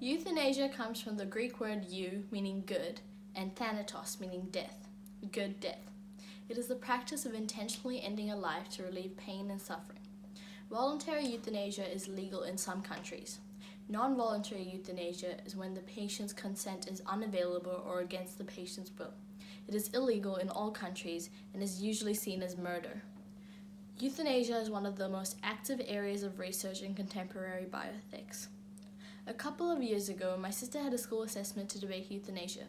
Euthanasia comes from the Greek word eu, meaning good, and thanatos, meaning death, good death. It is the practice of intentionally ending a life to relieve pain and suffering. Voluntary euthanasia is legal in some countries. Non-voluntary euthanasia is when the patient's consent is unavailable or against the patient's will. It is illegal in all countries and is usually seen as murder. Euthanasia is one of the most active areas of research in contemporary bioethics. A couple of years ago, my sister had a school assessment to debate euthanasia.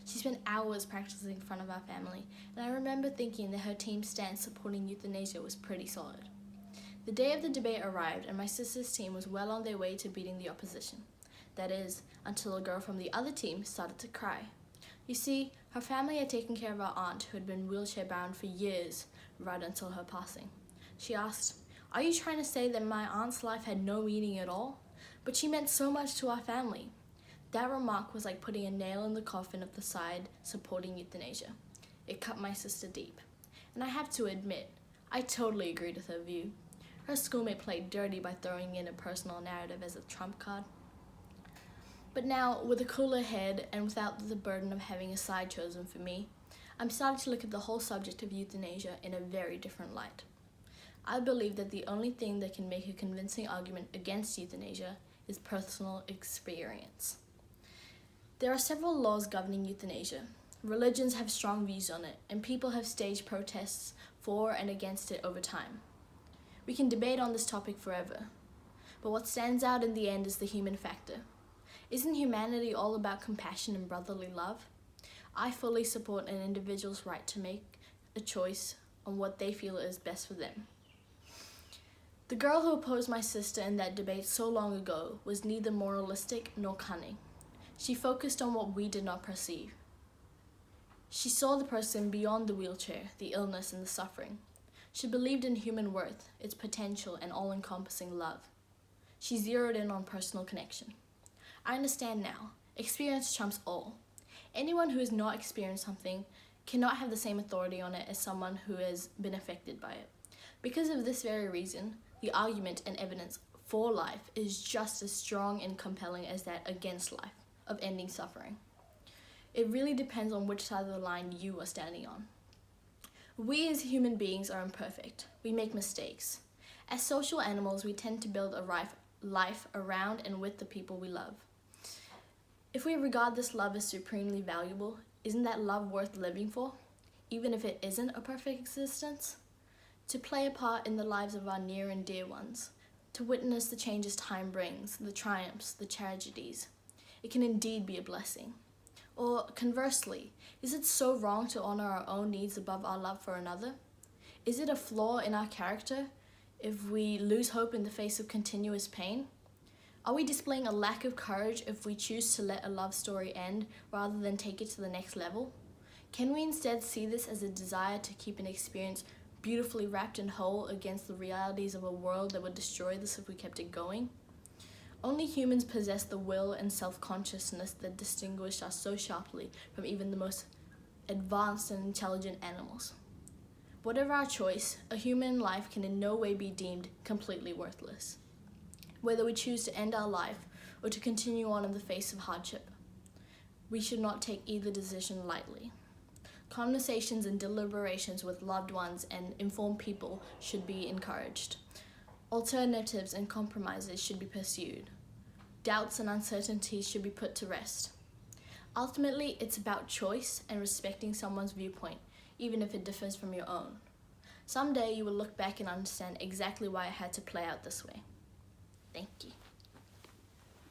She spent hours practicing in front of our family, and I remember thinking that her team's stance supporting euthanasia was pretty solid. The day of the debate arrived, and my sister's team was well on their way to beating the opposition. That is, until a girl from the other team started to cry. You see, her family had taken care of our aunt, who had been wheelchair-bound for years, right until her passing. She asked, "Are you trying to say that my aunt's life had no meaning at all? But she meant so much to our family." That remark was like putting a nail in the coffin of the side supporting euthanasia. It cut my sister deep. And I have to admit, I totally agreed with her view. Her schoolmate played dirty by throwing in a personal narrative as a trump card. But now, with a cooler head and without the burden of having a side chosen for me, I'm starting to look at the whole subject of euthanasia in a very different light. I believe that the only thing that can make a convincing argument against euthanasia is personal experience. There are several laws governing euthanasia. Religions have strong views on it, and people have staged protests for and against it over time. We can debate on this topic forever, but what stands out in the end is the human factor. Isn't humanity all about compassion and brotherly love? I fully support an individual's right to make a choice on what they feel is best for them. The girl who opposed my sister in that debate so long ago was neither moralistic nor cunning. She focused on what we did not perceive. She saw the person beyond the wheelchair, the illness, and the suffering. She believed in human worth, its potential, and all-encompassing love. She zeroed in on personal connection. I understand now. Experience trumps all. Anyone who has not experienced something cannot have the same authority on it as someone who has been affected by it. Because of this very reason, the argument and evidence for life is just as strong and compelling as that against life, of ending suffering. It really depends on which side of the line you are standing on. We as human beings are imperfect. We make mistakes. As social animals, we tend to build a life around and with the people we love. If we regard this love as supremely valuable, isn't that love worth living for, even if it isn't a perfect existence? To play a part in the lives of our near and dear ones, to witness the changes time brings, the triumphs, the tragedies. It can indeed be a blessing. Or conversely, is it so wrong to honor our own needs above our love for another? Is it a flaw in our character if we lose hope in the face of continuous pain? Are we displaying a lack of courage if we choose to let a love story end rather than take it to the next level? Can we instead see this as a desire to keep an experience beautifully wrapped and whole against the realities of a world that would destroy this if we kept it going? Only humans possess the will and self-consciousness that distinguish us so sharply from even the most advanced and intelligent animals. Whatever our choice, a human life can in no way be deemed completely worthless, whether we choose to end our life or to continue on in the face of hardship. We should not take either decision lightly. Conversations and deliberations with loved ones and informed people should be encouraged. Alternatives and compromises should be pursued. Doubts and uncertainties should be put to rest. Ultimately, it's about choice and respecting someone's viewpoint, even if it differs from your own. Someday you will look back and understand exactly why it had to play out this way. Thank you.